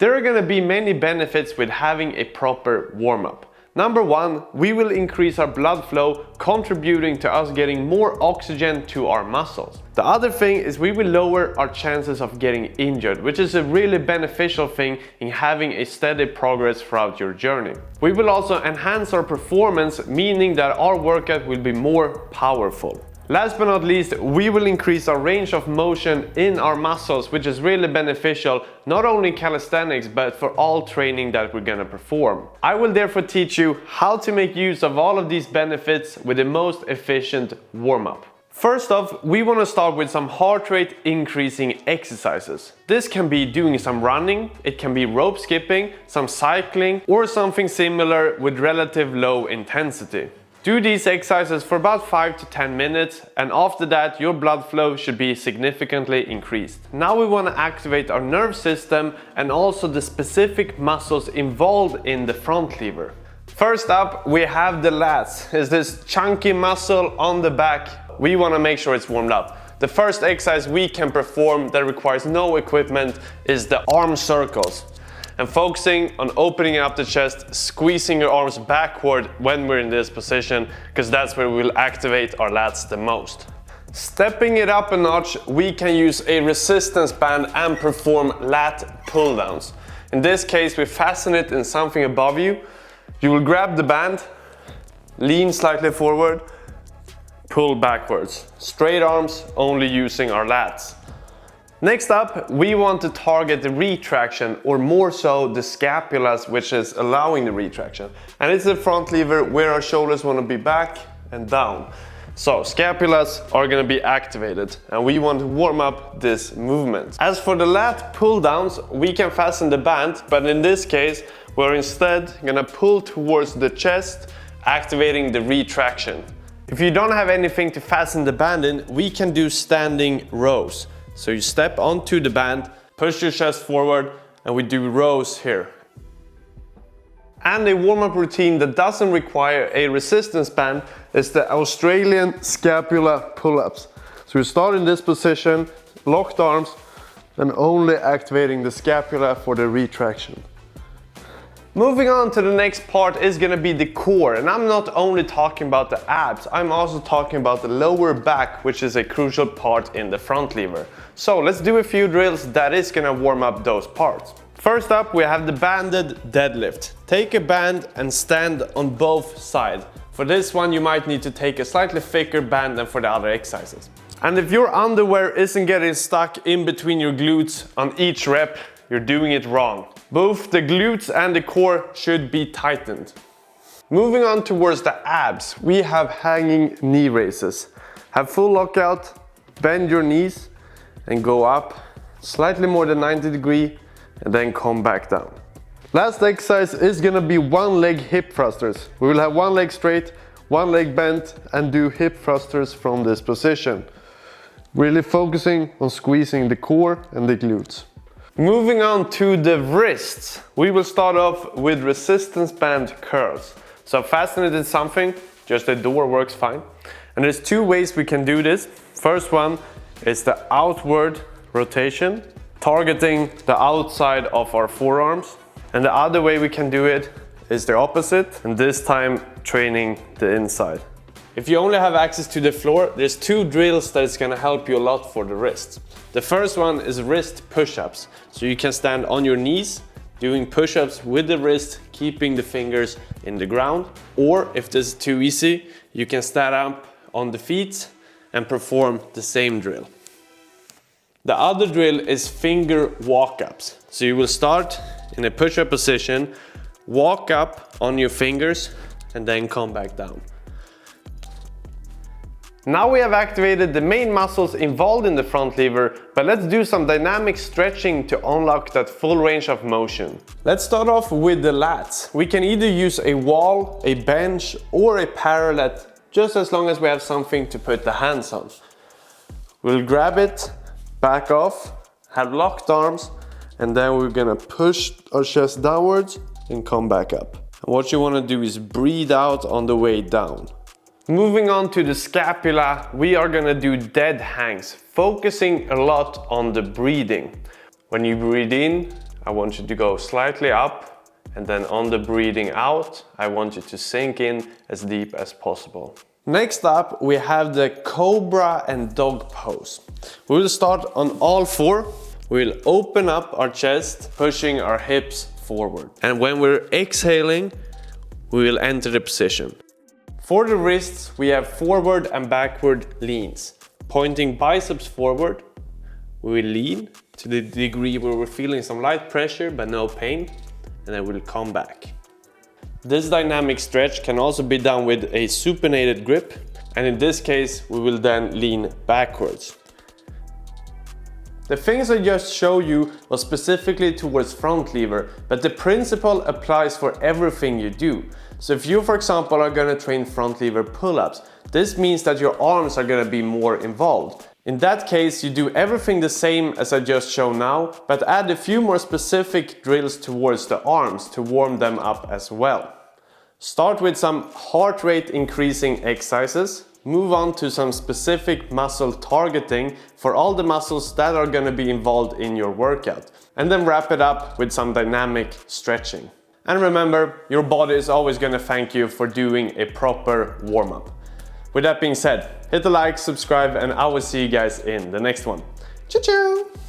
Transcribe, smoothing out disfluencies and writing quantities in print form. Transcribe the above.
There are going to be many benefits with having a proper warm-up. Number one, we will increase our blood flow, contributing to us getting more oxygen to our muscles. The other thing is we will lower our chances of getting injured, which is a really beneficial thing in having a steady progress throughout your journey. We will also enhance our performance, meaning that our workout will be more powerful. Last but not least, we will increase our range of motion in our muscles, which is really beneficial, not only in calisthenics, but for all training that we're gonna perform. I will therefore teach you how to make use of all of these benefits with the most efficient warm-up. First off, we want to start with some heart rate increasing exercises. This can be doing some running, it can be rope skipping, some cycling, or something similar with relative low intensity. Do these exercises for about 5 to 10 minutes, and after that your blood flow should be significantly increased. Now we want to activate our nerve system and also the specific muscles involved in the front lever. First up, we have the lats. It's this chunky muscle on the back. We want to make sure it's warmed up. The first exercise we can perform that requires no equipment is the arm circles. And focusing on opening up the chest, squeezing your arms backward when we're in this position, because that's where we'll activate our lats the most. Stepping it up a notch, we can use a resistance band and perform lat pulldowns. In this case, we fasten it in something above you. You will grab the band, lean slightly forward, pull backwards. Straight arms, only using our lats. Next up, we want to target the retraction, or more so the scapulas, which is allowing the retraction. And it's the front lever where our shoulders want to be back and down. So scapulas are going to be activated, and we want to warm up this movement. As for the lat pull downs, we can fasten the band, but in this case, we're instead going to pull towards the chest, activating the retraction. If you don't have anything to fasten the band in, we can do standing rows. So you step onto the band, push your chest forward, and we do rows here. And a warm-up routine that doesn't require a resistance band is the Australian scapula pull-ups. So we start in this position, locked arms, and only activating the scapula for the retraction. Moving on to the next part is going to be the core, and I'm not only talking about the abs, I'm also talking about the lower back, which is a crucial part in the front lever. So let's do a few drills that is going to warm up those parts. First up, we have the banded deadlift. Take a band and stand on both sides. For this one, you might need to take a slightly thicker band than for the other exercises. And if your underwear isn't getting stuck in between your glutes on each rep, you're doing it wrong. Both the glutes and the core should be tightened. Moving on towards the abs, we have hanging knee raises. Have full lockout, bend your knees and go up slightly more than 90 degrees and then come back down. Last exercise is gonna be one leg hip thrusters. We will have one leg straight, one leg bent, and do hip thrusters from this position. Really focusing on squeezing the core and the glutes. Moving on to the wrists, we will start off with resistance band curls. So fasten it in something, just the door works fine. And there's two ways we can do this. First one is the outward rotation, targeting the outside of our forearms. And the other way we can do it is the opposite, and this time training the inside. If you only have access to the floor, there's two drills that is going to help you a lot for the wrists. The first one is wrist push-ups. So you can stand on your knees, doing push-ups with the wrist, keeping the fingers in the ground. Or if this is too easy, you can stand up on the feet and perform the same drill. The other drill is finger walk-ups. So you will start in a push-up position, walk up on your fingers, and then come back down. Now we have activated the main muscles involved in the front lever, but let's do some dynamic stretching to unlock that full range of motion. Let's start off with the lats. We can either use a wall, a bench, or a parallel, just as long as we have something to put the hands on. We'll grab it, back off, have locked arms, and then we're gonna push our chest downwards and come back up. And what you wanna do is breathe out on the way down. Moving on to the scapula, we are gonna do dead hangs, focusing a lot on the breathing. When you breathe in, I want you to go slightly up, and then on the breathing out, I want you to sink in as deep as possible. Next up, we have the Cobra and Dog Pose. We will start on all four. We'll open up our chest, pushing our hips forward. And when we're exhaling, we will enter the position. For the wrists, we have forward and backward leans. Pointing biceps forward, we will lean to the degree where we're feeling some light pressure but no pain, and then we'll come back. This dynamic stretch can also be done with a supinated grip, and in this case, we will then lean backwards. The things I just showed you was specifically towards front lever, but the principle applies for everything you do. So if you, for example, are gonna train front lever pull-ups, this means that your arms are gonna be more involved. In that case, you do everything the same as I just showed now, but add a few more specific drills towards the arms to warm them up as well. Start with some heart rate increasing exercises. Move on to some specific muscle targeting for all the muscles that are going to be involved in your workout. And then wrap it up with some dynamic stretching. And remember, your body is always going to thank you for doing a proper warm-up. With that being said, hit the like, subscribe, and I will see you guys in the next one. Ciao, ciao!